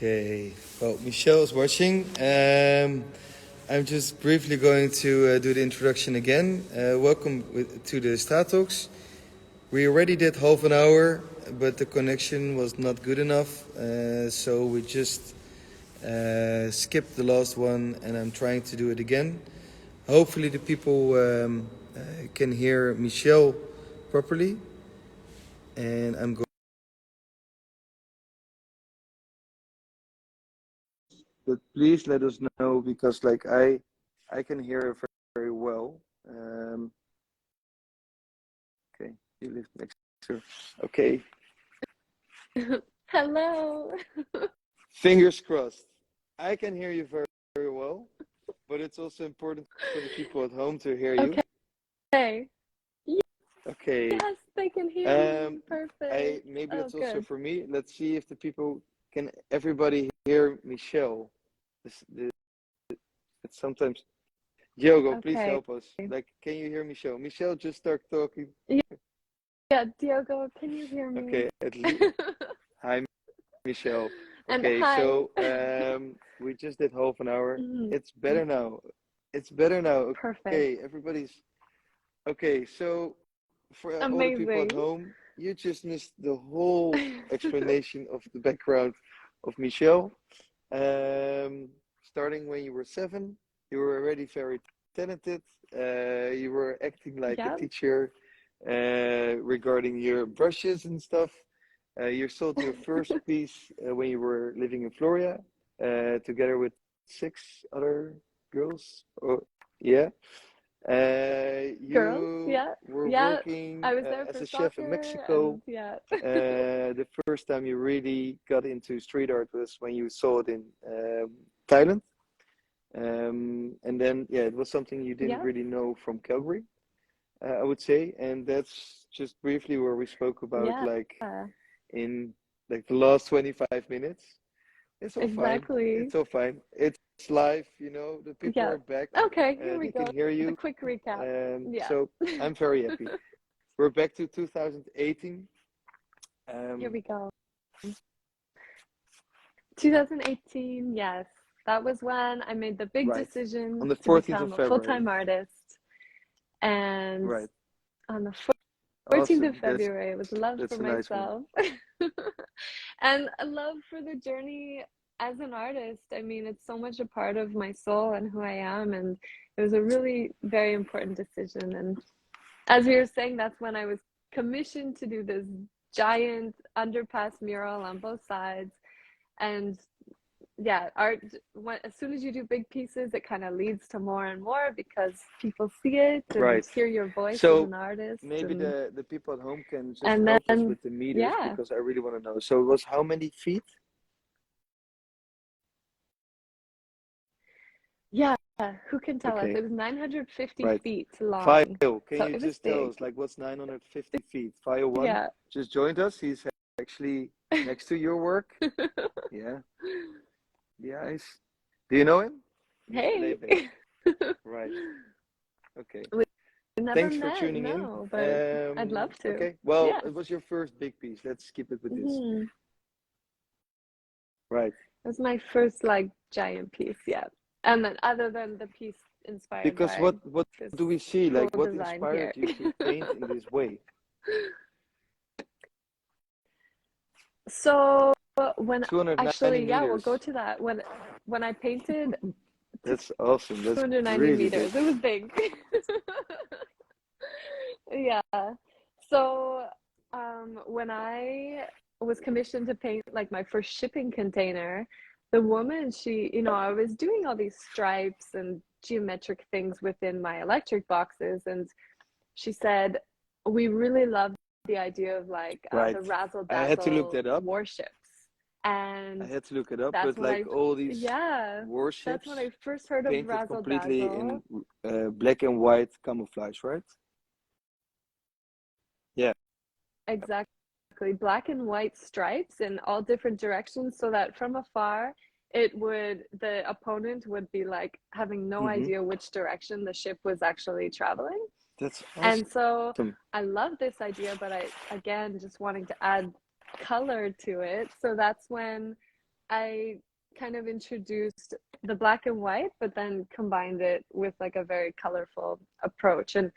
Okay, well, Michelle is watching. I'm just briefly going to do the introduction again. Welcome to the STRAAT Talks. We already did half an hour, but the connection was not good enough, so we just skipped the last one, and I'm trying to do it again. Hopefully the people can hear Michelle properly, and I'm going. But please let us know because I can hear her very well. Okay, you live next to her. Okay. Hello. Fingers crossed. I can hear you very well, but it's also important for the people at home to hear you. Okay. Okay. Yes, they can hear me. Perfect. Maybe it's good. also for me. Let's see if the people can. Everybody hear Michelle. It's sometimes. Diogo, please help us. Can you hear Michelle? Michelle, just start talking. Yeah, Diogo, can you hear me? Okay, at least. Hi, Michelle. Okay, and hi. So we just did half an hour. It's better now. It's better now. Perfect. Okay, everybody's. Okay, so for all the people at home, you just missed the whole explanation of the background of Michelle. Starting when you were 7, you were already very talented. You were acting like a teacher regarding your brushes and stuff. You sold your first piece when you were living in Florida together with 6 other girls. Yeah. You were working I was there as for a chef in Mexico. The first time you really got into street art was when you saw it in Thailand. And then, it was something you didn't really know from Calgary, I would say. And that's just briefly where we spoke about, in the last 25 minutes. It's all fine. It's all fine. It's live, the people are back. Okay, here we go. Can hear you. A quick recap. So I'm very happy. We're back to 2018. Here we go. 2018, yes. That was when I made the big decision on the 14th to become of February. A full-time artist. And on the 14th of February, it was love for myself. And a love for the journey as an artist. I mean, it's so much a part of my soul and who I am. And it was a really very important decision. And as we were saying, that's when I was commissioned to do this giant underpass mural on both sides. And art, as soon as you do big pieces, it kind of leads to more and more because people see it and hear your voice as an artist. Maybe the people at home can just help us with the meters because I really want to know. So it was how many feet? Yeah, who can tell us? It was 950 feet long. Fayo, can you just tell us, what's 950 feet? Fayo 1 just joined us. He's actually next to your work. Yeah. Yes. Do you know him? Hey. Right. Okay. Thanks for tuning in. But I'd love to. Okay. Well, it was your first big piece. Let's keep it with this. Right. It was my first giant piece, And then other than the piece inspired because by what do we see? Cool what inspired you to paint in this way? So when 290 meters. we'll go to that. When I painted that's awesome. That's 290 really meters. big. It was big. So when I was commissioned to paint my first shipping container, the woman, she, I was doing all these stripes and geometric things within my electric boxes, and she said, we really love the idea of the razzle dazzle I had to look that up. warships. And I had to look it up, but all these warships. That's when I first heard of razzle completely dazzle. in black and white camouflage, right? Yeah. Exactly, black and white stripes in all different directions, so that from afar, the opponent would be having no idea which direction the ship was actually traveling. That's awesome. And so I love this idea, but I, again, just wanting to add color to it. So that's when I kind of introduced the black and white, but then combined it with like a very colorful approach. And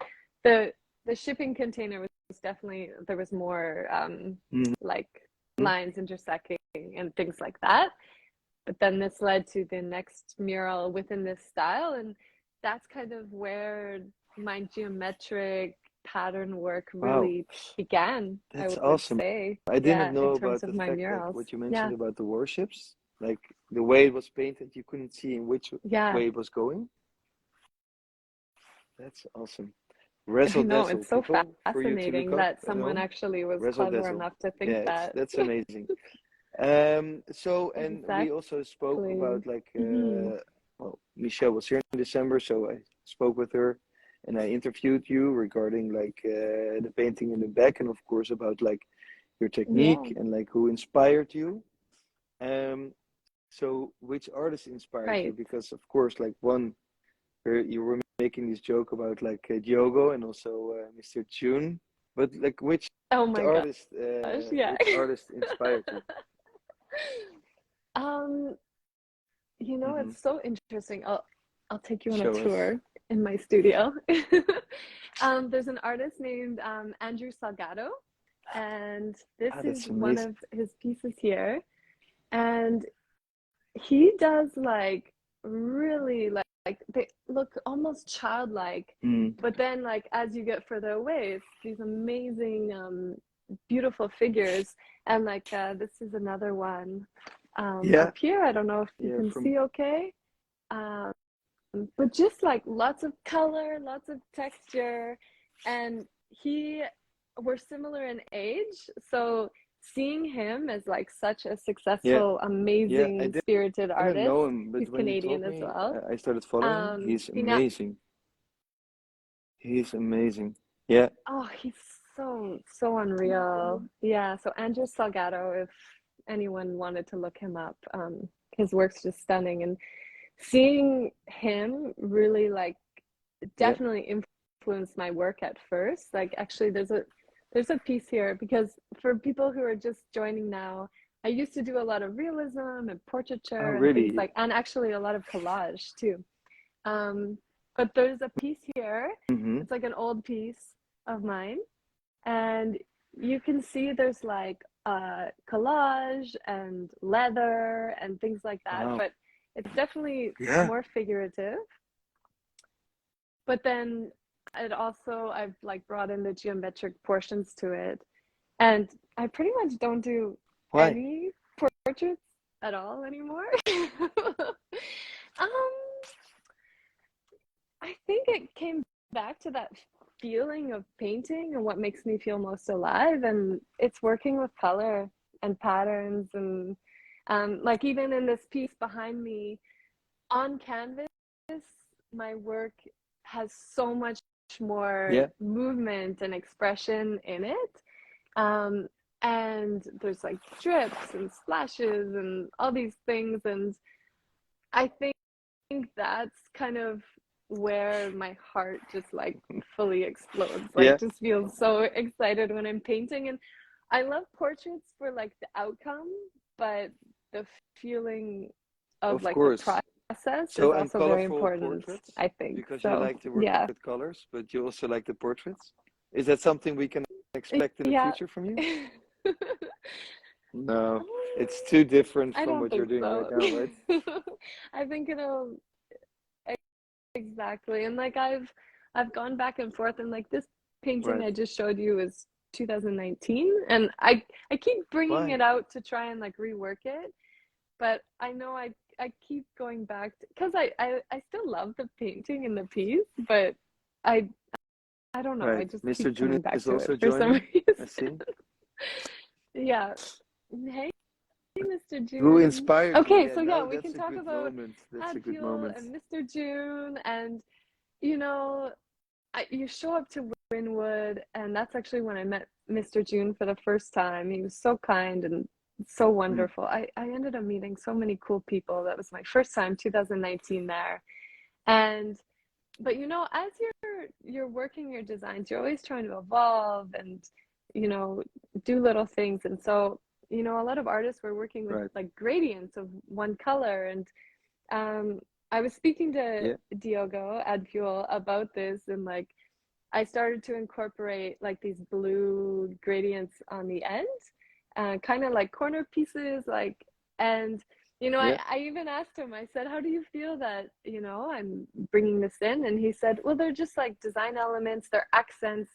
the shipping container was definitely, there was more like lines intersecting and things like that. But then this led to the next mural within this style, and that's kind of where my geometric pattern work really began. That's I would awesome. say. I didn't Yeah, know in about terms the of my fact, like murals. what you mentioned about the warships, like the way it was painted, you couldn't see in which way it was going. That's awesome. I know, it's so fascinating that someone actually was clever enough to think that. That's amazing. So, and we also spoke about like, well, Michelle was here in December, so I spoke with her and I interviewed you regarding like the painting in the back, and of course about like your technique and like who inspired you. So which artist inspired you? Because of course, like one, you were making this joke about like Diogo and also Mr. June, but like which artist, which artist inspired you? You know, it's so interesting. I'll take you on a tour in my studio. There's an artist named Andrew Salgado, and this is one of his pieces here. And he does like really like they look almost childlike, but then like as you get further away, it's these amazing beautiful figures. And like this is another one up here. I don't know if you can see okay, but just like lots of color, lots of texture, and we're similar in age, so seeing him as like such a successful, amazing, spirited artist. I didn't know him, but he's when Canadian you told as me, well. I started following him. He's amazing. He's amazing. Yeah. Oh, he's so unreal. Yeah. So Andrew Salgado, if anyone wanted to look him up, his work's just stunning. And seeing him really like definitely influenced my work at first. Like actually there's a piece here, because for people who are just joining now, I used to do a lot of realism and portraiture and things like, and actually a lot of collage too. But there's a piece here. It's like an old piece of mine, and you can see there's like collage and leather and things like that, but it's definitely more figurative. But then it also, I've like brought in the geometric portions to it, and I pretty much don't do any portraits at all anymore. I think it came back to that feeling of painting and what makes me feel most alive, and it's working with color and patterns. And like even in this piece behind me on canvas, my work has so much more movement and expression in it, and there's like drips and splashes and all these things, and I think that's kind of where my heart just like fully explodes, like just feels so excited when I'm painting. And I love portraits for like the outcome, but the feeling of like the process is also very important, I think. Because you like to work with colors, but you also like the portraits. Is that something we can expect in the future from you? No, it's too different from what you're doing right now, right? I think it'll exactly. And like I've gone back and forth, and like this painting I just showed you is 2019, and I keep bringing it out to try and like rework it, but I know I keep going back because I still love the painting and the piece, but I don't know, I just Mr. keep coming June back is to also it for some joining. reason. I see. Yeah. Hey, Mr. June. Who inspired you? Okay, so yeah, we can talk about Hadfield and Mr. June, and you know, you show up to Winwood, and that's actually when I met Mr. June for the first time. He was so kind and so wonderful. I ended up meeting so many cool people. That was my first time, 2019 there. But you know, as you're working your designs, you're always trying to evolve and, you know, do little things. And so, you know, a lot of artists were working with like gradients of one color. And I was speaking to Diogo at Fuel about this, and like I started to incorporate like these blue gradients on the end, kind of like corner pieces, like, and you know, I even asked him, I said, how do you feel that, you know, I'm bringing this in? And he said, well, they're just like design elements, they're accents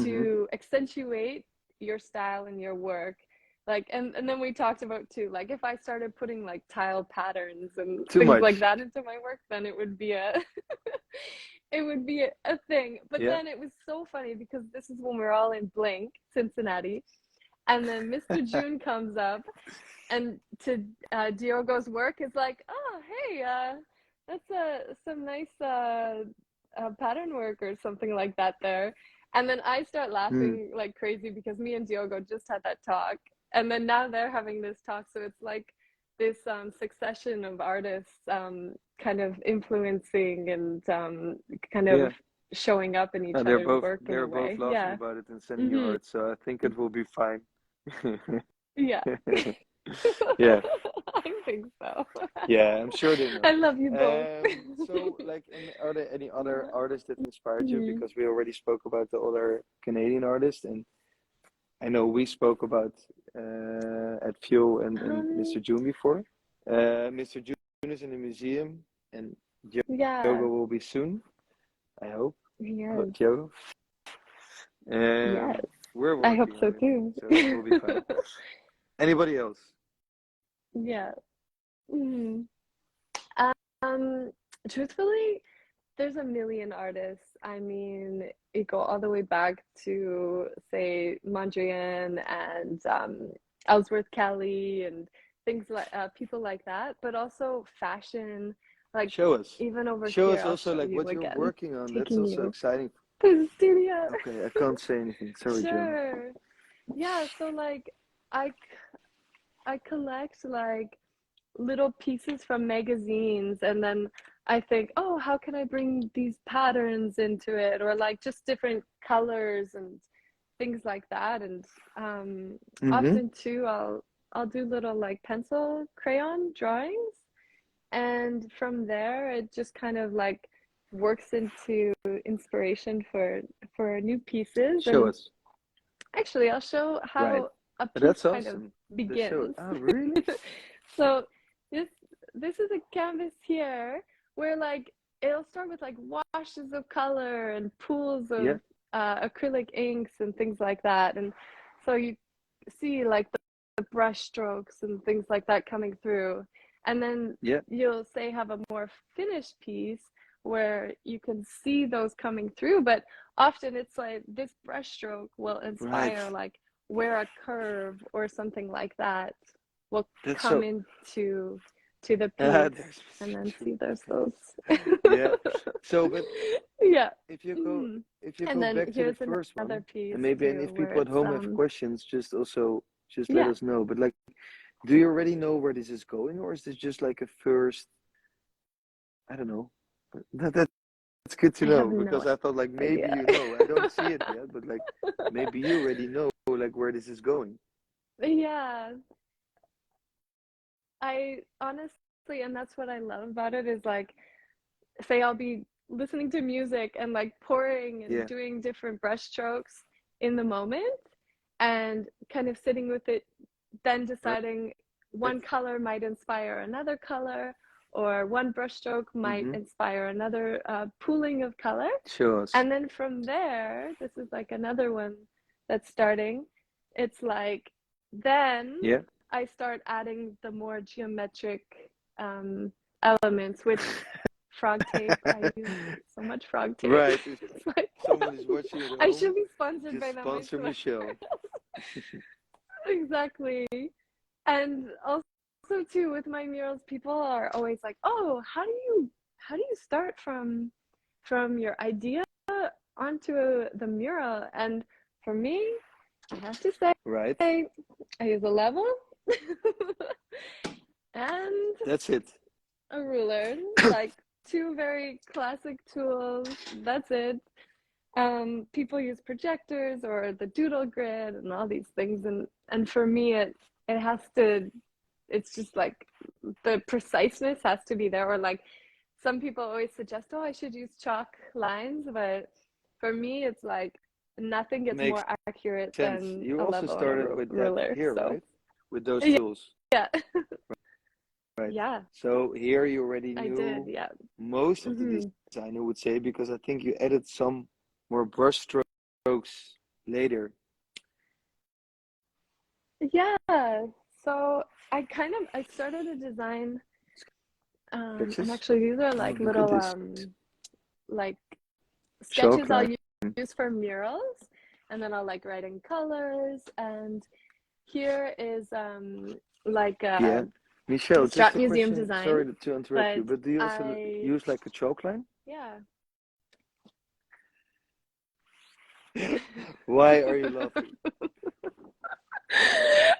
to accentuate your style and your work. Like, and then we talked about too, like if I started putting like tile patterns and things like that into my work, then it would be a it would be a thing. But then it was so funny because this is when we're all in Blink, Cincinnati, and then Mr. June comes up, and to Diogo's work is like, oh hey, that's some nice pattern work or something like that there. And then I start laughing like crazy because me and Diogo just had that talk, and then now they're having this talk, so it's like this succession of artists kind of influencing and kind of showing up in each other's work in a way. They're both laughing about it and sending you art, so I think it will be fine. Yeah. Yeah. I think so. Yeah, I'm sure they know. I love you both. So, like, are there any other artists that inspired you? Because we already spoke about the other Canadian artists, and I know we spoke about at Fuel and Mr. June before. Mr. June is in the museum, and Diogo will be soon, I hope. Yes. Diogo. Yes. We're working I hope so on it, too. so it will be fun. Anybody else? Yeah. Truthfully, there's a million artists. I mean, it go all the way back to say Mondrian and Ellsworth Kelly and things like people like that, but also fashion. Like, show us. Even over show here, us I'll also show like you what again. you're working on. That's Taking also you exciting. to the studio. Okay, I can't say anything. Sorry, Sure. June. Yeah, so like I collect like little pieces from magazines, and then I think, oh, how can I bring these patterns into it, or like just different colors and things like that. And often too, I'll do little like pencil crayon drawings, and from there it just kind of like works into inspiration for new pieces. Show us. Actually, I'll show how a piece kind of begins. Oh, really? So this is a canvas here where like it'll start with like washes of color and pools of acrylic inks and things like that. And so you see like the brush strokes and things like that coming through. And then you'll say have a more finished piece where you can see those coming through, but often it's like this brush stroke will inspire like where a curve or something like that will come into the piece, and then see there's those. So, but if you go back to the first one, piece and maybe too, if people at home have questions, just let us know. But like, do you already know where this is going, or is this just like a first? I don't know. That's good to know, because I thought like maybe you know. I don't see it yet, but like maybe you already know like where this is going. Yeah. I honestly, and that's what I love about it, is like, say I'll be listening to music and like pouring and doing different brush strokes in the moment, and kind of sitting with it, then deciding one color might inspire another color, or one brushstroke might inspire another pooling of color. Sure. And then from there, this is like another one that's starting. It's like then I start adding the more geometric elements, which frog tape. I use so much frog tape. Right. Like, someone is watching it. I should be sponsored by them. Sponsor Michelle. Exactly. And also too, with my murals, people are always like, oh, how do you start from your idea onto the mural? And for me, I have to say, I use a level and that's it, a ruler, like two very classic tools. That's it. People use projectors or the doodle grid and all these things, and for me it has to, it's just like the preciseness has to be there. Or like some people always suggest, oh, I should use chalk lines, but for me, it's like nothing gets Makes more accurate sense. than You a also level on a started with that ruler. here, So right? With those yeah, tools. yeah, Right. yeah, So here you already I did. knew Yeah. most of the design, I would say, because I think you added some more brush strokes later. Yeah. So I started a design, and actually these are like Look at little this like chalk sketches I'll line. use for murals, and then I'll like write in colors. And here is like Yeah. Michelle, STRAAT just a museum question. design, Sorry to interrupt you, but but do you also use like a chalk line? yeah. Why are you laughing?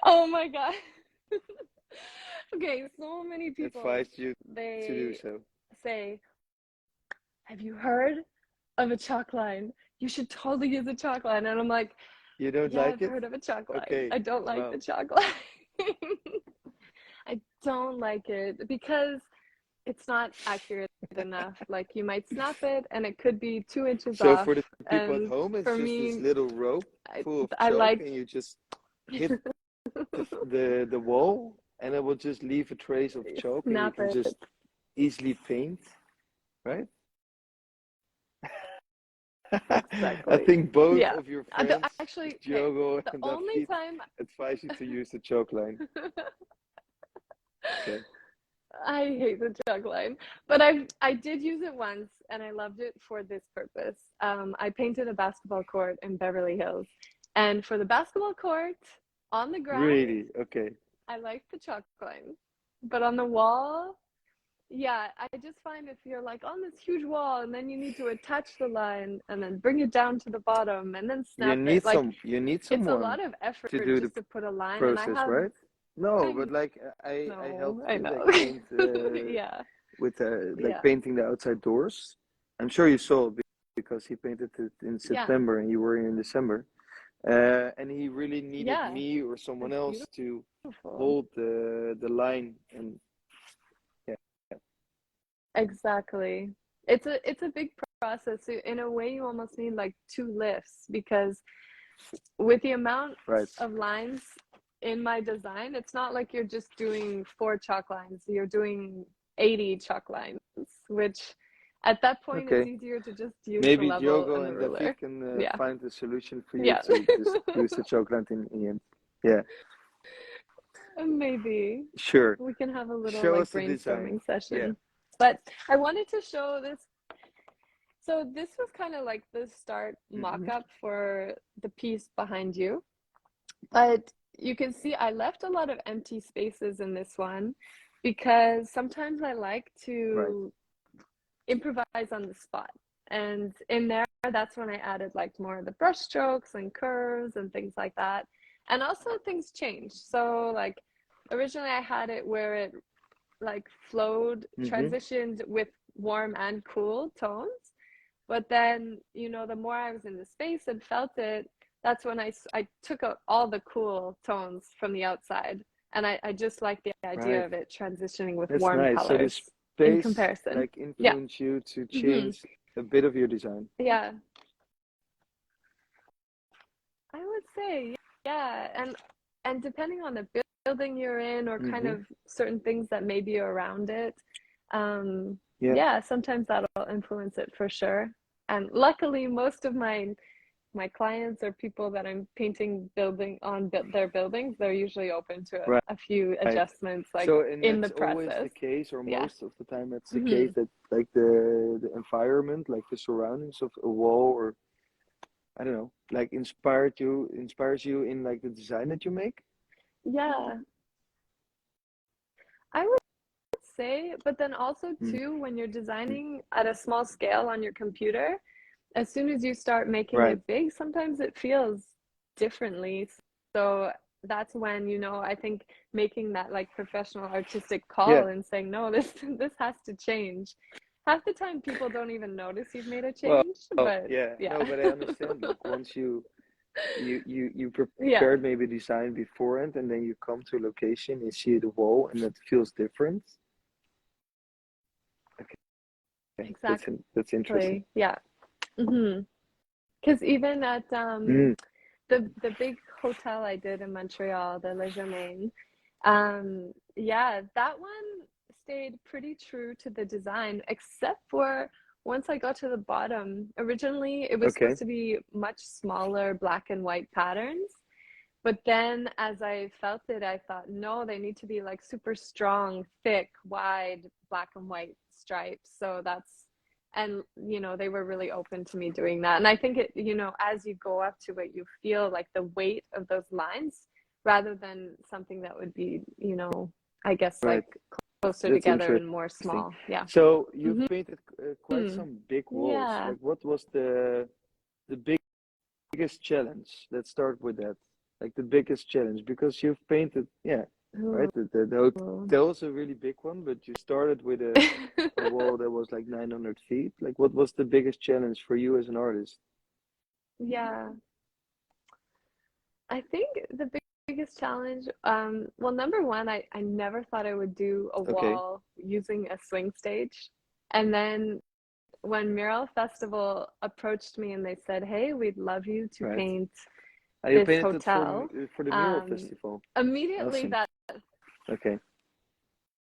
Oh my God. Okay, so many people Advised you to do they so. say, have you heard of a chalk line? You should totally use a chalk line. And I'm like, You don't yeah, like I've it? heard of a chalk line. Okay. I don't like Well, the chalk line. I don't like it because it's not accurate enough. Like you might snap it and it could be 2 inches so off. for the people at And home, it's for just this me, little rope full of I chalk, like and you just hit the wall, and it will just leave a trace of chalk, and you snap can it. just easily paint, right? Exactly. I think both Yeah. of your friends, Actually, okay, Diogo the and only David, time advise you to use the chalk line. Okay. I hate the jug line, but I did use it once and I loved it for this purpose. I painted a basketball court in Beverly Hills, and for the basketball court on the ground, Really? Okay. I liked the chalk line, but on the wall, yeah, I just find if you're like on this huge wall and then you need to attach the line and then bring it down to the bottom and then snap it, like You need it's a someone lot of effort to do the just to put a line, and I process, have, right? No, I but like I know, helped I like know. paint Yeah, with like yeah, painting the outside doors. I'm sure you saw it because he painted it in yeah, September and you were in December. And he really needed yeah. me or someone It's else to beautiful. hold the line, and yeah. Exactly. It's a big process. So in a way, you almost need like two lifts, because with the amount Right. of lines in my design, it's not like you're just doing 4 chalk lines. You're doing 80 chalk lines, which at that point it's Okay. easier to just use the Maybe level Diogo and the and ruler. David can Yeah. find a solution for you Yeah. to just use the chocolate in the end. Yeah. Maybe Sure. we can have a little Show like us the design. brainstorming session. Yeah. But I wanted to show this. So this was kind of like the start mock-up for the piece behind you. But you can see I left a lot of empty spaces in this one because sometimes I like to improvise on the spot. And in there, that's when I added like more of the brush strokes and curves and things like that. And also things changed. So like originally I had it where it like flowed, transitioned with warm and cool tones. But then, you know, the more I was in the space and felt it, that's when I took out all the cool tones from the outside. And I just like the idea of it transitioning with That's warm nice. So the colors in space comparison. like Yeah. influenced you to change a bit of your design. Yeah. I would say, yeah. And depending on the building you're in or kind of certain things that may be around it, yeah, sometimes that'll influence it for sure. And luckily, most of my clients or people that I'm painting building on their buildings, they're usually open to a few adjustments, like so, and in the that's always process. the case, or Yeah. most of the time that's the case, that like the environment, like the surroundings of a wall, or I don't know, like inspires you in like the design that you make. Yeah, I would say, but then also too, when you're designing at a small scale on your computer, as soon as you start making it big, sometimes it feels differently. So that's when, you know, I think making that like professional artistic call and saying, no, this has to change. Half the time people don't even notice you've made a change, but no, but I understand, like once you you Yeah, prepared maybe design beforehand, and then you come to a location, you see the wall, and it feels different. Okay, that's interesting. exactly. Yeah. Mm-hmm. Because even at Mm, the big hotel I did in Montreal, the Le Germain, yeah, that one stayed pretty true to the design, except for once I got to the bottom. Originally, it was okay, supposed to be much smaller black and white patterns, but then as I felt it, I thought, no, they need to be like super strong, thick, wide black and white stripes. So that's, and they were really open to me doing that. And I think it, as you go up to it, you feel like the weight of those lines rather than something that would be, I guess right. like closer That's together and more interesting. small. Yeah. So you've Hmm. painted quite some big walls. Yeah. Like, what was the biggest challenge? Let's start with that. Like the biggest challenge, because you've painted, yeah, right? Ooh. The hotel's a really big one, but you started with a wall that was like 900 feet. Like, what was the biggest challenge for you as an artist? Yeah. I think the biggest challenge, well, number one, I never thought I would do a Okay, wall using a swing stage. And then when Mural Festival approached me and they said, "Hey, we'd love you to right. paint You this painted hotel," for the mural um, festival. immediately Awesome. that, Okay,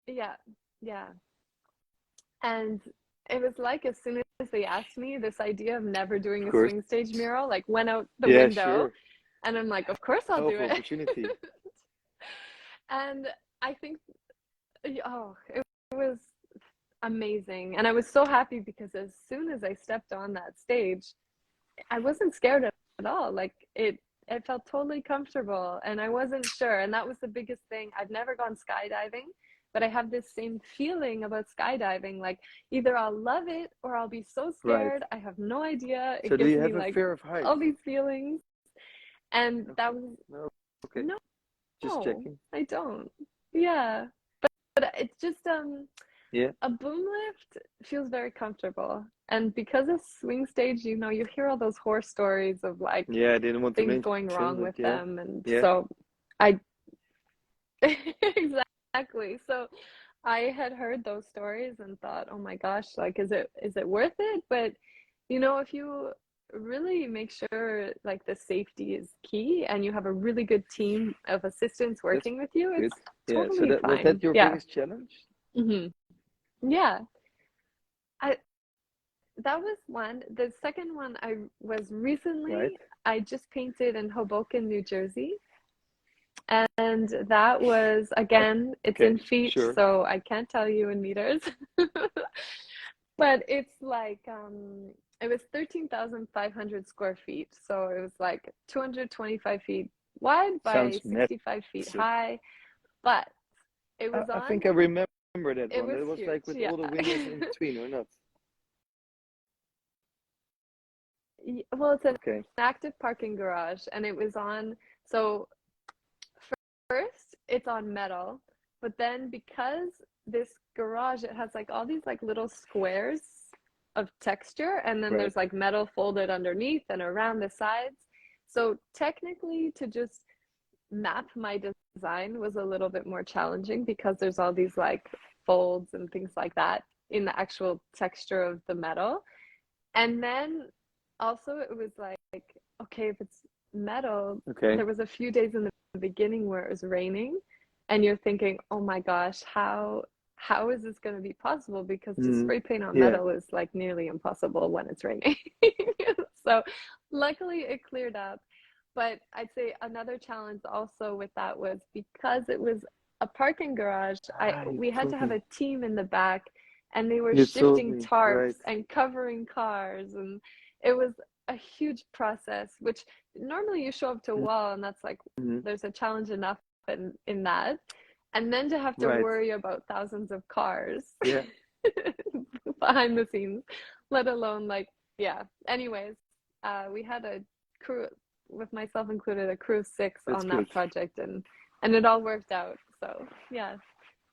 yeah, yeah. And it was like as soon as they asked me, this idea of never doing of a course. swing stage mural like went out the Yeah, window. sure. And I'm like, of course I'll Hell do of an it. opportunity. And I think, oh, it was amazing. And I was so happy because as soon as I stepped on that stage, I wasn't scared at all. Like it felt totally comfortable and I wasn't sure. And that was the biggest thing. I've never gone skydiving, but I have this same feeling about skydiving. Like either I'll love it or I'll be so Right. scared. I have no idea. So It do gives you me have a like fear of height? all these feelings. And that Okay. was, No. Okay. Just no, checking. I don't. Yeah. But it's just Yeah. a boom lift feels very comfortable. And because of swing stage, you hear all those horror stories of like Yeah, I didn't want to things mention, going wrong but with yeah. them. And Yeah. so I, exactly. So I had heard those stories and thought, oh my gosh, like, is it worth it? But, if you really make sure like the safety is key and you have a really good team of assistants That's working with you, good. it's Yeah. So totally that was that fine. your Yeah. biggest challenge? Hmm. Yeah. I That was one. The second one I was recently, Right. I just painted in Hoboken, New Jersey. And that was, again, it's Okay. in feet, Sure. so I can't tell you in meters. But it's like, it was 13,500 square feet. So it was like 225 feet wide by Sounds 65 feet massive. high. But it was I on, think I remember that it one. was That was huge. like with Yeah. all the windows in between, or not? Well, it's an Okay. active parking garage, and it was on, so first it's on metal, but then because this garage, it has like all these like little squares of texture, and then Right. there's like metal folded underneath and around the sides. So technically to just map my design was a little bit more challenging because there's all these like folds and things like that in the actual texture of the metal. And then also it was like, okay, if it's metal, Okay. there was a few days in the beginning where it was raining and you're thinking, oh my gosh, how is this going to be possible? Because to Mm. spray paint on Yeah. metal is like nearly impossible when it's raining. So luckily it cleared up. But I'd say another challenge also with that was because it was a parking garage, You we had to told have me. a team in the back and they were You told shifting me. tarps Right. and covering cars, and it was a huge process, which normally you show up to a wall and that's like Mm-hmm. there's a challenge enough in that, and then to have to Right. worry about thousands of cars Yeah. behind the scenes, let alone like, yeah, anyways, we had a crew, with myself included, a crew of 6 That's on good. that project, and it all worked out. So yeah,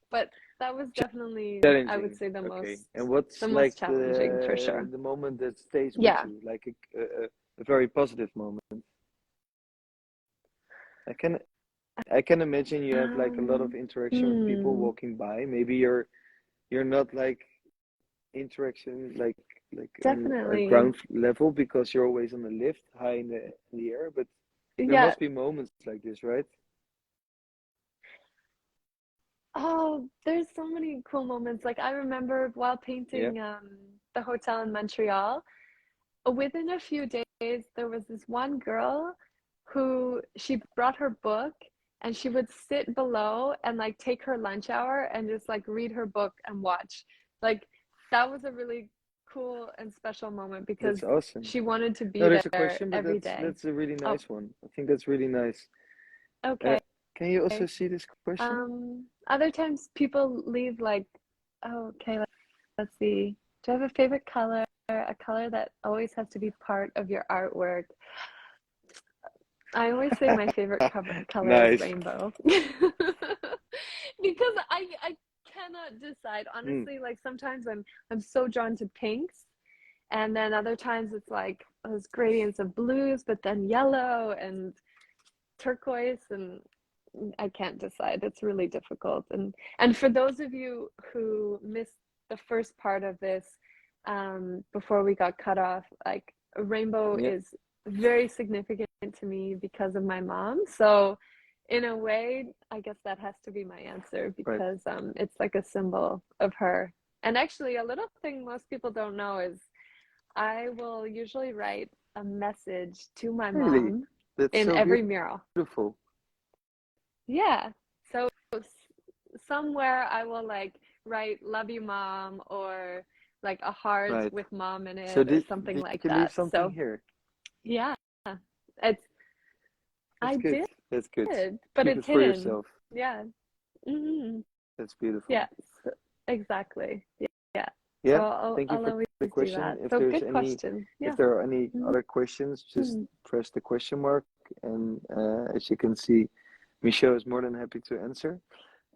but that was definitely, I would Challenging. say, the Okay. most And what's the like most challenging for sure. the moment that stays with Yeah. you, like a very positive moment? I can I can imagine you have like a lot of Um, interaction with people hmm, walking by. Maybe you're not like interaction like on a definitely. ground level because you're always on the lift high in the air, but there Yeah. must be moments like this, right? Oh, there's so many cool moments. Like I remember while Yeah. painting the hotel in Montreal, within a few days, there was this one girl who she brought her book and she would sit below and like take her lunch hour and just like read her book and watch. Like that was a really cool and special moment because That's awesome. she wanted to No, be there's a there question, but every day. that's a really Oh, nice one. I think that's really nice. Uh, okay. can you also see this question? Other times people leave like, oh, okay, let's see. Do you have a favorite color? A color that always has to be part of your artwork? I always say my favorite color is Nice. rainbow. Because I cannot decide. Mm, Honestly, like sometimes I'm so drawn to pinks, and then other times it's like those gradients of blues, but then yellow and turquoise, and I can't decide. It's really difficult. And for those of you who missed the first part of this, before we got cut off, like rainbow yeah, is very significant to me because of my mom. So in a way, I guess that has to be my answer right. because it's like a symbol of her. And actually, a little thing most people don't know is I will usually write a message to my Really, mom that's in so every mural. beautiful. Yeah. So somewhere I will like write "Love you, mom" or like a heart Right. with mom in So it or something did like you leave that. something So here? yeah, it's That's I good. That's good. did, but Keep it's it for hidden. yourself. Yeah. Hmm. That's beautiful. Yes. Exactly. Yeah. So Yeah. Thank you I'll for always the do question. that. So good question. If Yeah. there are any Hmm. other questions, just press the question mark, and as you can see, Michelle is more than happy to answer.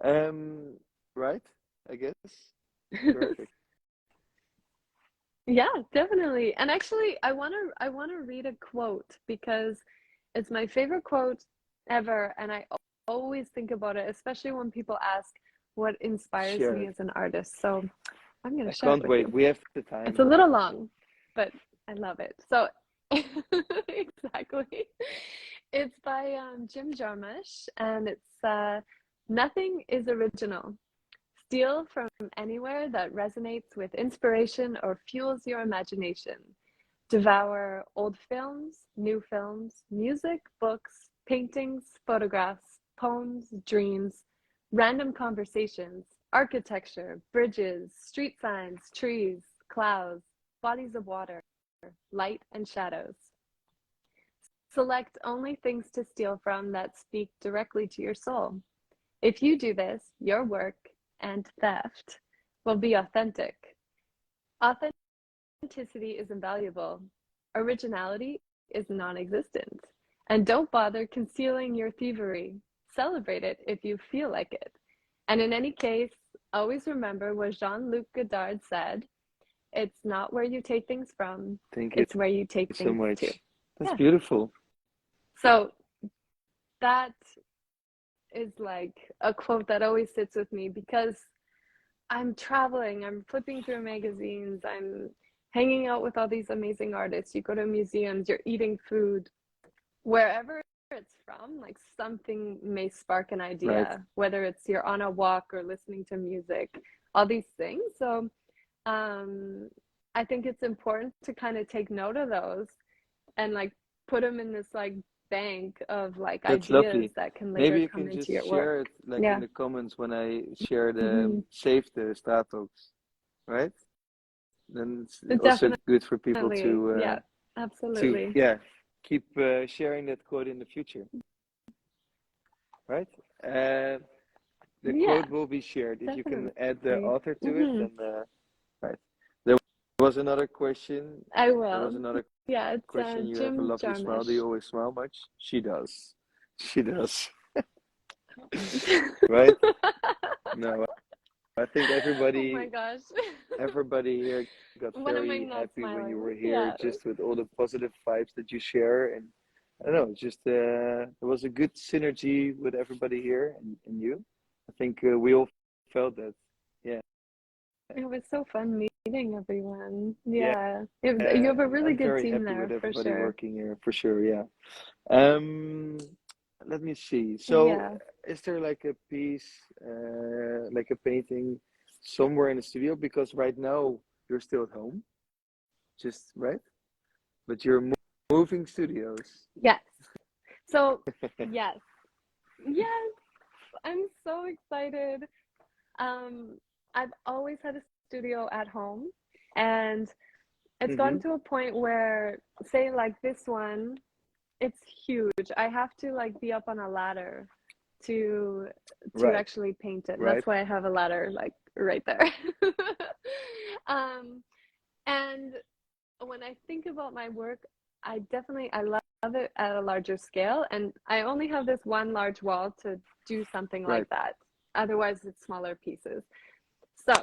Um, right? I guess. Perfect. Yeah, definitely. And actually, I want to read a quote because it's my favorite quote ever, and I always think about it, especially when people ask what inspires Share me it. as an artist. So I'm going I to share it can't with wait. you. We have the It's time. a little long, but I love it. So exactly. It's by Jim Jarmusch, and it's nothing is original. Steal from anywhere that resonates with inspiration or fuels your imagination. Devour old films, music, books, paintings, photographs, poems, dreams, random conversations, architecture, bridges, street signs, trees, clouds, bodies of water, light and shadows. Select only things to steal from that speak directly to your soul. If you do this, your work and theft will be authentic. Authenticity is invaluable. Originality is non existent. And don't bother concealing your thievery. Celebrate it if you feel like it. And in any case, always remember what Jean Luc Godard said: it's not where you take things from, Thank you it's where you take so things to. much. That's Yeah. beautiful. So that is like a quote that always sits with me because I'm traveling, I'm flipping through magazines, I'm hanging out with all these amazing artists. You go to museums, you're eating food, wherever it's from, like something may spark an Right. idea, whether it's you're on a walk or listening to music, all these things. So I think it's important to kind of take note of those and like put them in this like bank of like That's ideas lovely. that can Maybe later you come can into just your work. share it like in Yeah. the comments when I share Hmm. save the STRAAT talks, right? Then it's also Definitely. good for people Yeah, to absolutely. yeah keep sharing that quote in the future, right? Uh, the Yeah, quote will be shared. If you can add the definitely. author to it, Hmm. then right. There was another question. I There was will. another Yeah, it's question. You have a Jim lovely smile. Do Jarmusch. you always smile much? She does. She does. Right? No, I think Oh my gosh. everybody here got When am I very not happy when you smiling? were here, Yeah. just with all the positive vibes that you share, and I don't know, just there was a good synergy with everybody here and you. I think we all felt that. Yeah. It was so fun meeting everyone. Yeah. Yeah. You have a really I'm good very team happy with there for everybody sure. working here for sure. Yeah. Let me see. So, Yeah. is there like a piece, like a painting somewhere in the studio? Because right now you're still at home, just right? But you're moving studios. Yes. So, yes. Yes. I'm so excited. I've always had a studio at home, and it's gotten Mm-hmm. to a point where, say, like this one, it's huge. I have to like be up on a ladder to Right, actually paint it. And right, that's why I have a ladder like right there. um, and when I think about my work, I love it at a larger scale, and I only have this one large wall to do something right. like that. Otherwise, it's smaller pieces. So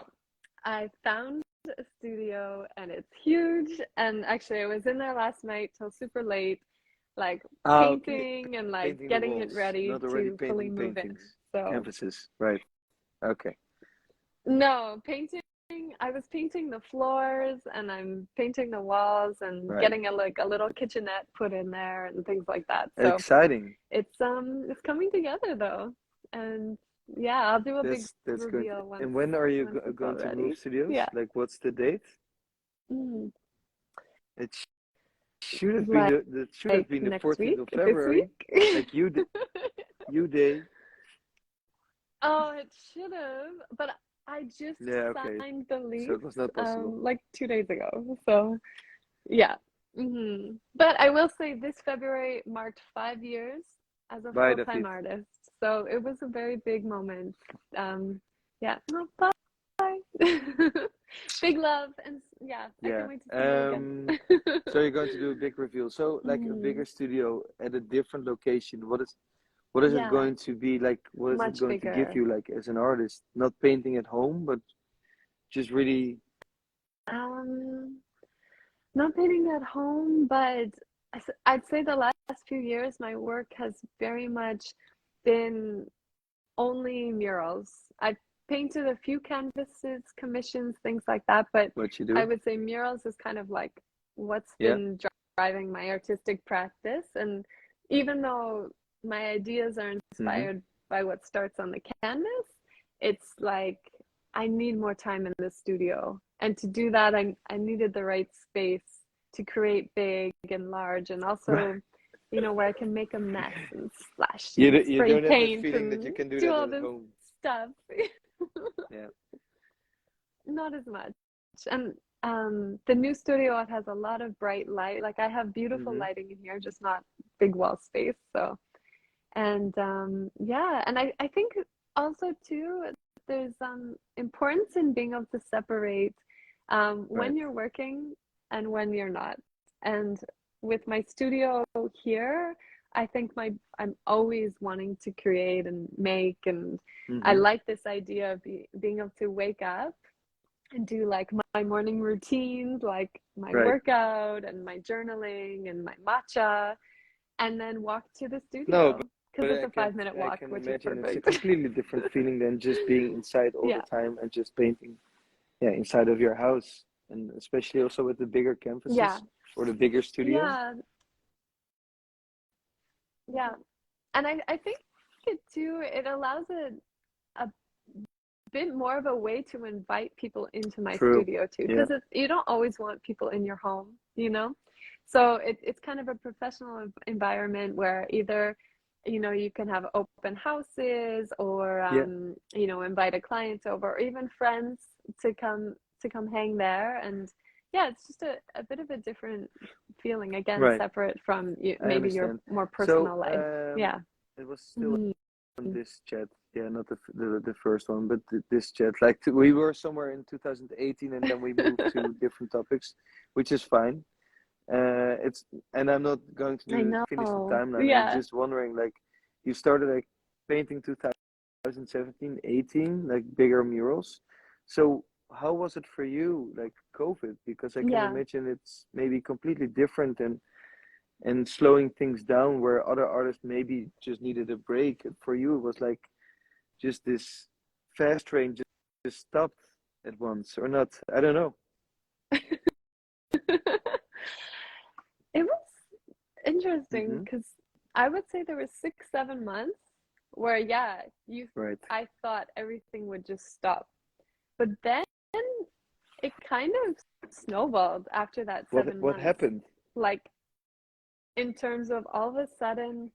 I found a studio and it's huge. And actually, I was in there last night till super late, like Ah, okay. painting and like Painting the getting it walls, ready not already to fully painting move in. paintings, So, canvases. Right. Okay. no, painting. I was painting the floors and I'm painting the walls and Right. getting a little kitchenette put in there and things like that. So Exciting. it's coming together though. And yeah, I'll do a big That's going to. reveal And when are you once it's all going to move ready. studios? Yeah. Like, what's the date? Mm. It should have been Like that should have been the next 14th week, of this February. week. Like you day. Oh, it should have, but I just Yeah. Okay. signed the So lease it was not possible. like 2 days ago. So yeah. But I will say this February marked 5 years as a Bye, full-time David. artist. So it was a very big moment. Yeah. Oh, bye. Big love and yeah, I Yeah. can't wait to see you again. So you're going to do a big reveal. So like a bigger Mm, studio at a different location. What is it yeah, going to be like? What is it much going to give bigger. you like as an artist? Not painting at home, but just really. Um, Not painting at home, but I'd say the last few years my work has very much been only murals. I've painted a few canvases, commissions, things like that, but What you I do. would say murals is kind of like what's Yeah. been driving my artistic practice. And even though my ideas are Mm-hmm. inspired by what starts on the canvas, it's like I need more time in the studio. And to do that, I needed the right space to create big and large, and Right. also, where I can make a mess and splash You and you spray don't have the paint feeling that you and can do do that all at this home. stuff. Yeah. Not as much. And the new studio, it has a lot of bright light. Like I have beautiful Mm-hmm. lighting in here, just not big wall space. So, and yeah, and I think also too, there's importance in being able to separate Right. when you're working and when you're not. And with my studio here, I think I'm always wanting to create and make, and I Mm-hmm. like this idea of being able to wake up and do like my morning routines, like my Right. workout and my journaling and my matcha, and then walk to the No, studio but because it's a 5 minute I walk, can which is imagine it's a perfect. completely different feeling than just being inside all the Yeah, time and just painting. Yeah, inside of your house, and especially also with the bigger yeah, canvases or the bigger studio. yeah, yeah. And I think it too, it allows a bit more of a way to invite people into my True. studio too, Yeah. because you don't always want people in your home. So it's kind of a professional environment where either you can have open houses, or Yeah. invite a client over, or even friends to come hang there. And yeah, it's just a bit of a different feeling, again, Right. separate from I maybe your understand. more So, personal life. Yeah. it was still Mhm. on this chat. Yeah, not the first one, but this chat. Like we were somewhere in 2018, and then we moved to different topics, which is fine. It's and I'm not going to I finish the know. timeline. I'm Yeah. just wondering, like, you started like painting 2017, 18, like bigger murals. So how was it for you, like COVID? Because I can Yeah. imagine it's maybe completely different, and and slowing things down where other artists maybe just needed a break. For you, it was like just this fast train just stopped at once, or not? I don't know. It was interesting because I would say there were 6-7 months where I thought everything would just stop, but then it kind of snowballed after that 7 months. What happened? Like, in terms of all of a sudden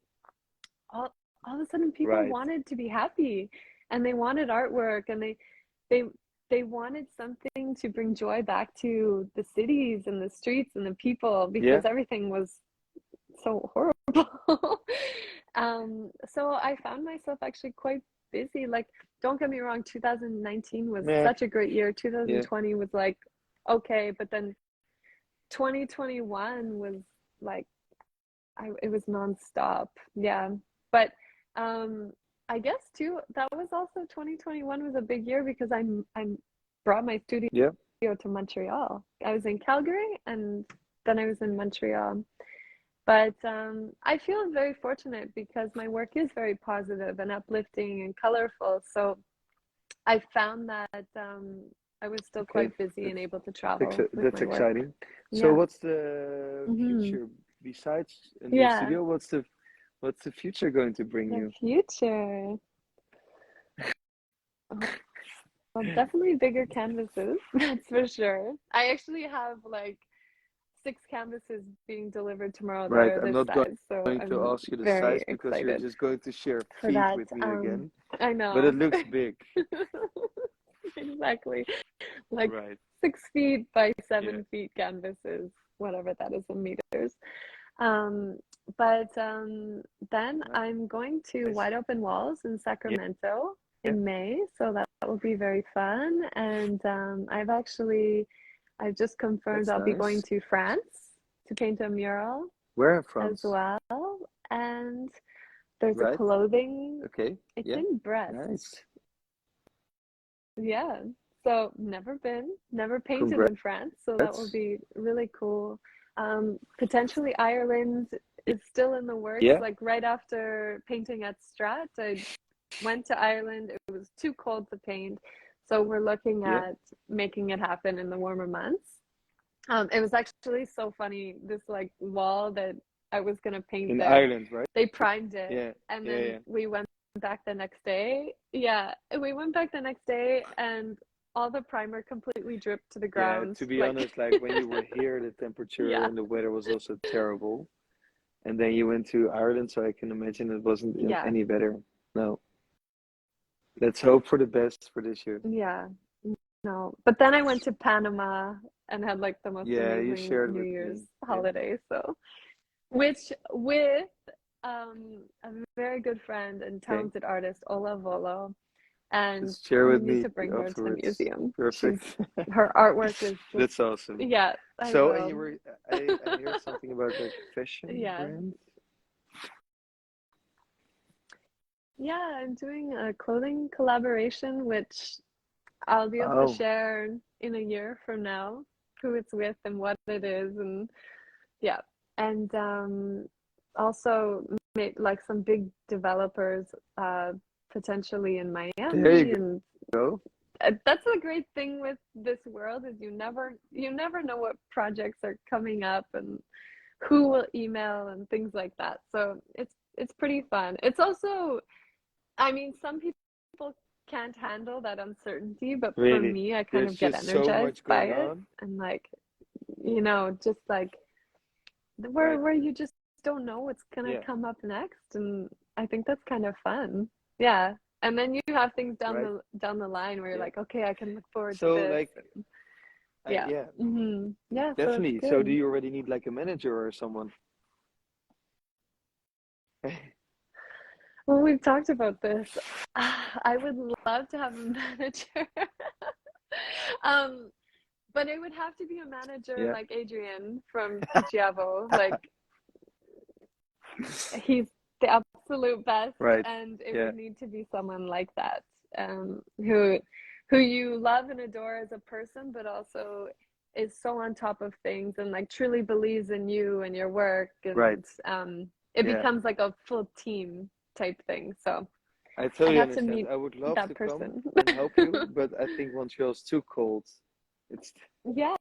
people wanted to be happy, and they wanted artwork, and they wanted something to bring joy back to the cities and the streets and the people, because everything was so horrible. So I found myself actually quite busy. Like, don't get me wrong, 2019 was such a great year. 2020 was like, okay, but then 2021 was like, it was nonstop. Yeah. But I guess too, that was also 2021 was a big year because I brought my studio to Montreal. I was in Calgary and then I was in Montreal. But I feel very fortunate because my work is very positive and uplifting and colorful. So I found that I was still quite busy and able to travel. That's exciting. So what's the future besides a new studio? What's the future going to bring you? The future. Well, definitely bigger canvases, that's for sure. I actually have like 6 canvases being delivered tomorrow. Right, I'm not going to ask you the size because you're just going to share feet with me again. I know. But it looks big. Exactly. Like 6 feet by 7 feet canvases, whatever that is in meters. But then I'm going to Wide Open Walls in Sacramento in May, so that will be very fun. And I've just confirmed I'll be going to France to paint a mural. Where in France? As well. And there's a clothing. Okay. It's in Brest. Nice. Yeah. So never painted in France, so that will be really cool. Potentially Ireland is still in the works. Like right after painting at STRAAT, I went to Ireland. It was too cold to paint, so we're looking at making it happen in the warmer months. It was actually so funny, this like wall that I was gonna paint in there. Ireland, right? They primed it, and then we went back the next day. We went back the next day, and all the primer completely dripped to the ground. To be honest, like when you were here, the temperature and the weather was also terrible. And then you went to Ireland, so I can imagine it wasn't any better. No. Let's hope for the best for this year. Yeah. No. But then I went to Panama and had like the most amazing New Year's holiday. So, which with a very good friend and talented artist, Ola Volo. And share we with need me to bring her to the museum. Perfect. Her artwork is just, that's awesome. Yeah. So and you were I heard something about like fashion brand. Yeah, I'm doing a clothing collaboration, which I'll be able to share in a year from now who it's with and what it is, and and also like some big developers potentially in Miami. There you go. That's the great thing with this world is you never know what projects are coming up and who will email and things like that. So it's pretty fun. It's also, I mean, some people can't handle that uncertainty, but for me, I kind of get energized by it, and like, just like where you just don't know what's gonna come up next, and I think that's kind of fun. Yeah, and then you have things down the line where you're like, okay, I can look forward to this. Like, yeah, definitely. So do you already need like a manager or someone? Well, we've talked about this. I would love to have a manager. But it would have to be a manager like Adrian from Pichiavo. Like, he's the absolute best, and it would need to be someone like that, who you love and adore as a person, but also is so on top of things and like truly believes in you and your work, and Right. it becomes like a full team type thing. So I totally got to understand. meet I would love that to person. come and help you, but I think Montreal's too cold. It's Yeah,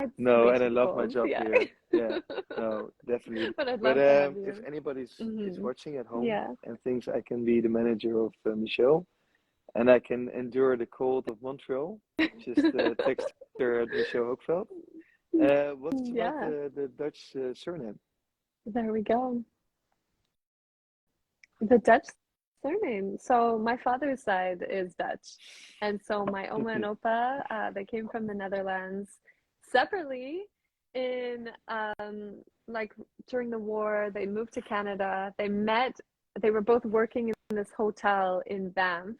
it's no, way and I too love my cold. job Yeah. here. Yeah, no, definitely. But I'd But love to have if you. anybody's is Hmm. watching at home Yeah. and thinks I can be the manager of Michelle and I can endure the cold of Montreal, just text her at Michelle Hoogveld. What's about Yeah, the Dutch surname? there we go. The Dutch surname. So my father's side is Dutch, and so my oma and Okay. opa, they came from the Netherlands separately. In like during the war, they moved to Canada. They met. They were both working in this hotel in Banff,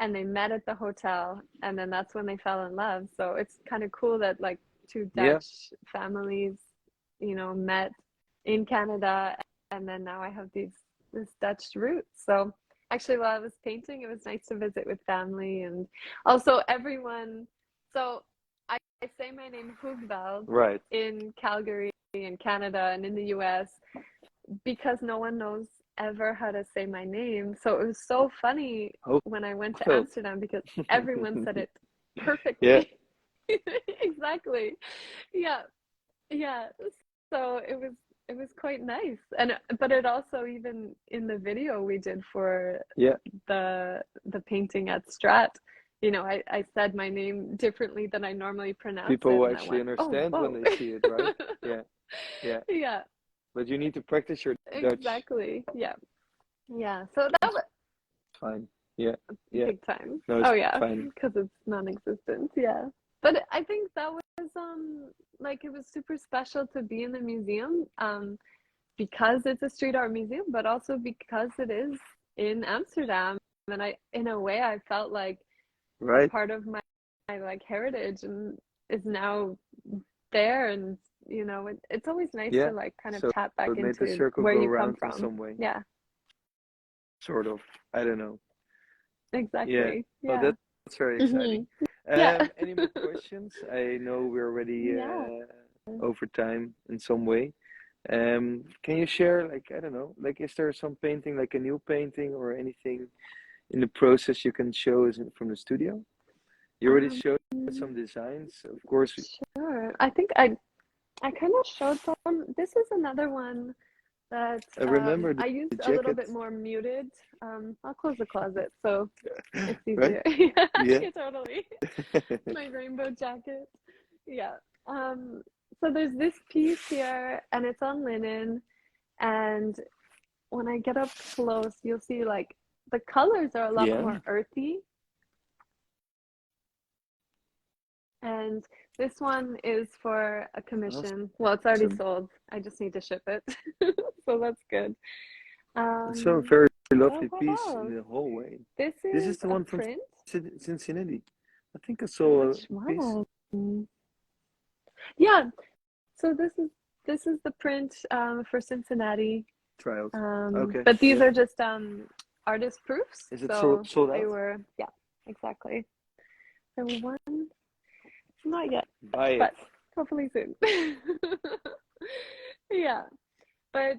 and they met at the hotel, and then that's when they fell in love. So it's kind of cool that like two Yeah, Dutch families, met in Canada, and then now I have this Dutch root. So actually, while I was painting, it was nice to visit with family and also everyone. So I say my name Hoogveld right. in Calgary in Canada and in the US because no one knows ever how to say my name. So it was so funny when I went to Hoogveld. Amsterdam because everyone said it Yeah, perfectly. Exactly. Yeah. Yeah. So it was quite nice. And but it also, even in the video we did for yeah. the painting at STRAAT, I said my name differently than I normally pronounce People it, will and I actually went, "Oh, understand when whoa." they see it, right? Yeah, yeah. Yeah, But you need to practice your Dutch. exactly. Yeah. Yeah. So that It's was fine. Yeah, yeah. big time. No, it's Oh yeah, fine. because it's non-existent. Yeah. But I think that was like it was super special to be in the museum because it's a street art museum, but also because it is in Amsterdam, and in a way I felt like a Right? part of my like heritage and is now there, and it's always nice Yeah. to like kind of So tap back it made the into circle where go you come around in from. some way, Yeah, sort of. I don't know. Yeah. exactly. Oh, Yeah. that's very Hmm. exciting. Yeah. Any more questions? I know we're already Yeah. over time in some way. Can you share, like, I don't know, like, is there some painting, like a new painting or anything in the process you can show us from the studio? You already Um, showed some designs, of course. sure. I think I kind of showed some. This is another one that I remember I the used a little jacket, bit more muted. I'll close the closet so it's right? easier. Yeah, Yeah. yeah, totally. My rainbow jacket. Yeah. So there's this piece here, and it's on linen. And when I get up close, you'll see like the colors are a lot Yeah. more earthy. And this one is for a commission. Well, it's already Awesome. sold. I just need to ship it. So that's good. It's so Um, very so lovely what piece in else? the hallway. This This is is the a one from print. Cincinnati. I think I saw a Which piece. one? Yeah, so this is the print for Cincinnati. Trials. Okay. But these Yeah. are just artist proofs. Is it So sold they out? were, yeah, exactly. So one, not yet, Buy it. but hopefully soon. Yeah, but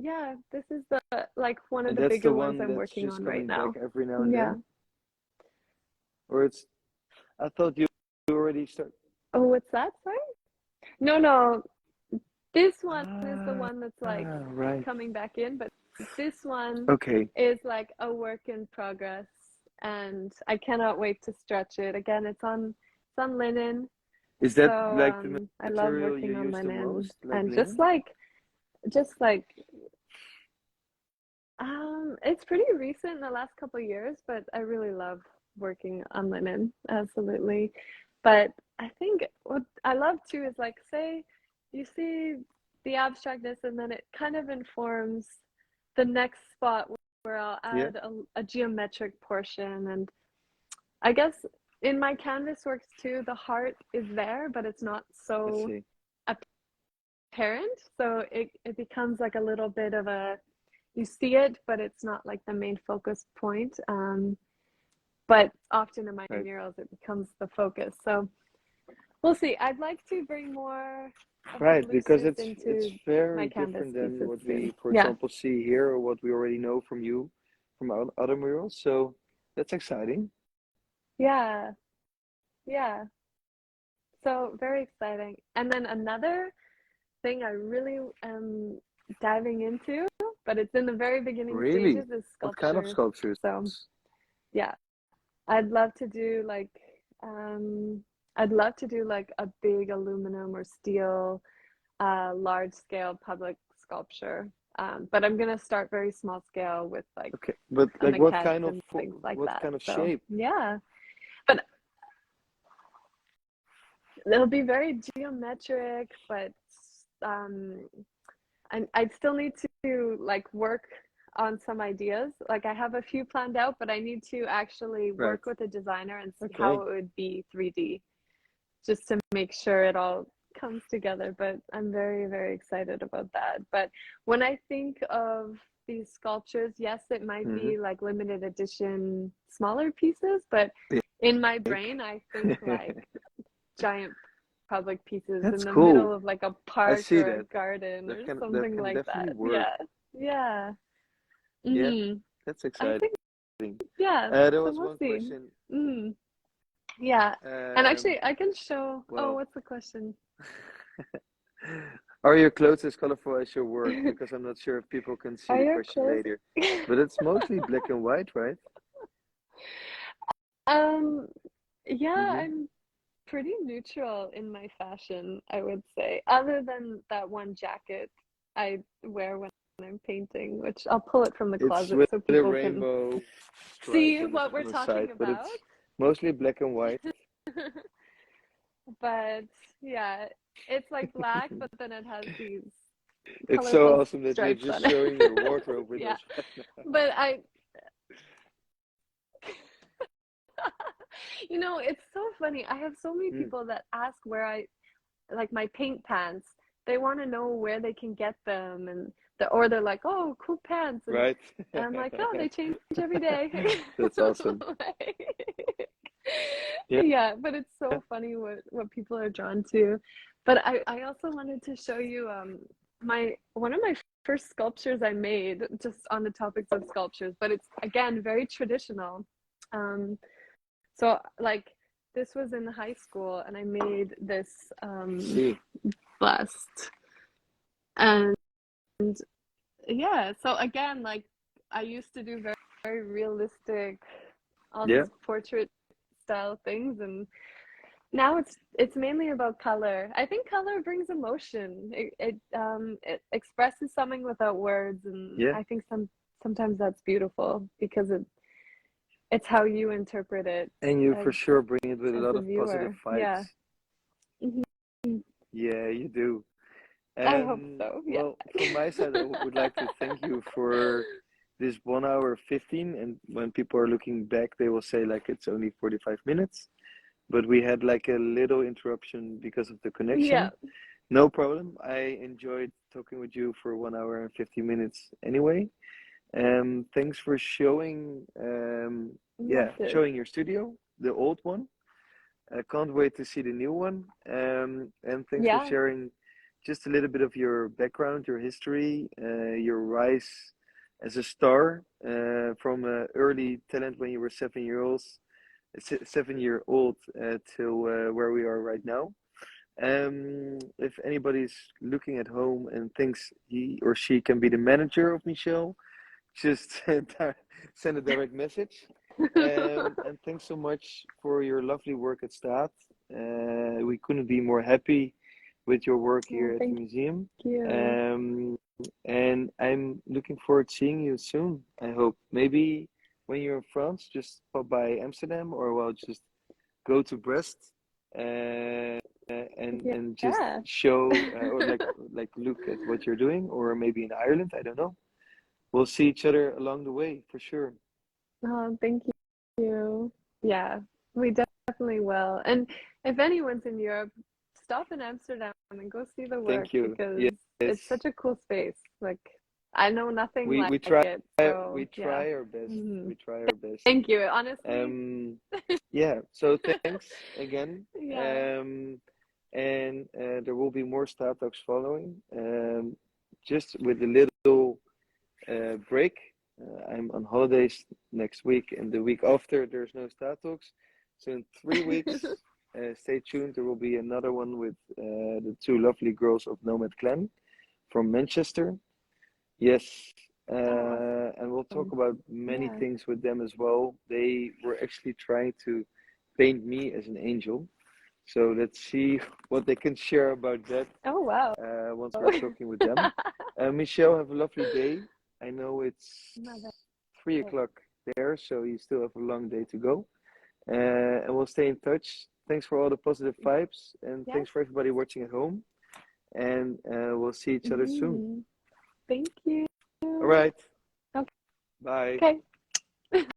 yeah, this is the like one of And the that's the bigger ones one I'm that's working just on right coming back now. every now and Yeah. then? Or it's, I thought you already started. Oh, what's that? Sorry? No, no. This one is the Ah, one that's like right. coming back in, but this one Okay. is like a work in progress, and I cannot wait to stretch it. Again, it's on linen. Is that So like the I love material you working on use the linen, most, like and just linen? like it's pretty recent in the last couple of years, but I really love working on linen, absolutely. But I think what I love too is like, say you see the abstractness, and then it kind of informs the next spot where I'll Yeah, add a geometric portion. And I guess in my canvas works too, the heart is there, but it's not I so see. apparent. So it becomes like a little bit of you see it, but it's not like the main focus point. but often in my Right. murals it becomes the focus. So we'll see. I'd like to bring more of Right, the because looseness it's into my very canvas different than pieces what soon. we, for Yeah. example, see here or what we already know from you from other murals. So that's exciting. Yeah. Yeah. So very exciting. And then another thing I really am diving into, but it's in the very beginning Really? stages, is What kind of sculpture. sculptures? So yeah, I'd love to do like I'd love to do like a big aluminum or steel large scale public sculpture. But I'm gonna start very small scale with like Okay, but a like what maquette kind of and things like what that. kind of So shape? yeah, but it'll be very geometric, but I'd still need to like work on some ideas. Like I have a few planned out, but I need to actually Right. work with a designer and see Okay. how it would be 3D, just to make sure it all comes together. But I'm very, very excited about that. But when I think of these sculptures, yes, it might be like limited edition, smaller pieces, but Big. in my brain, I think like giant public pieces That's in the cool. middle of like a I park see or a that. garden That or can something like definitely that. work. Yeah. Yeah, Hmm. that's I exciting. think, yeah. There So was we'll one see. question. Mm. Yeah. And actually, I can show. Oh, Well, what's the question? are your clothes as colorful as your work? Because I'm not sure if people can see Are the your question clothes? later. But it's mostly black and white, right? Um, yeah, Mm-hmm. I'm pretty neutral in my fashion, I would say, other than that one jacket I wear when I'm painting, which I'll pull it from the It's closet with so a people can rainbow stripe see on what we're the side, talking but about. it's mostly black and white. But yeah, it's like black, but then it has these It's so colorful awesome that you're stripes just on it. showing your wardrobe with Yeah, us right now. but it's so funny. I have so many people that ask where I like my paint pants. They want to know where they can get them, and or they're like, "Oh, cool pants," and Right? I'm like, "Oh, they change every day." That's awesome. Yeah. Yeah, but it's so funny what people are drawn to. But I also wanted to show you one of my first sculptures I made, just on the topics of sculptures, but it's again very traditional. So like this was in high school, and I made this bust, and yeah. So again, like I used to do very, very realistic, all Yeah. these portrait style things, and now it's mainly about color. I think color brings emotion. It expresses something without words, and Yeah. I think sometimes that's beautiful because it's how you interpret it And you as for sure bring it with a lot a of positive viewer. Yeah. vibes. Mhm. Yeah, you do. I hope so. Yeah. Well, from my side, I would like to thank you for this 1 hour 15. And when people are looking back, they will say like it's only 45 minutes. But we had like a little interruption because of the Yeah. connection. No problem. I enjoyed talking with you for 1 hour and 50 minutes anyway. Thanks for showing, Loved it. showing your studio, the old one. I can't wait to see the new one. And thanks for Yeah. sharing just a little bit of your background, your history, your rise as a star from early talent when you were 7 years old, 7 year old till where we are right now. If anybody's looking at home and thinks he or she can be the manager of Michelle, just send a direct message. And thanks so much for your lovely work at STRAAT. We couldn't be more happy with your work here Well, at the thank museum. you. And I'm looking forward to seeing you soon. I hope maybe when you're in France, just pop by Amsterdam, or well, just go to Brest and just Yeah. show or like look at what you're doing, or maybe in Ireland. I don't know. We'll see each other along the way for sure. Oh, thank you. Yeah, we definitely will. And if anyone's in Europe, stop in Amsterdam and go see the work Thank you. because Yes. it's such a cool space. Like, I know nothing we like try it. So we yeah. try our best. We try our best. Thank you. Honestly. Yeah. So thanks again. Yeah. And there will be more STRAAT talks following. Just with a little break. I'm on holidays next week, and the week after there's no STRAAT talks. So in 3 weeks, stay tuned. There will be another one with the two lovely girls of Nomad Clan from Manchester. Yes, and we'll talk about many things with them as well. They were actually trying to paint me as an angel. So let's see what they can share about that. Oh wow. Once we're talking with them. Michelle, have a lovely day. I know it's 3 o'clock there, so you still have a long day to go. And we'll stay in touch. Thanks for all the positive vibes, and thanks for everybody watching at home. And we'll see each other soon. Thank you. All right. Okay. Bye. Okay.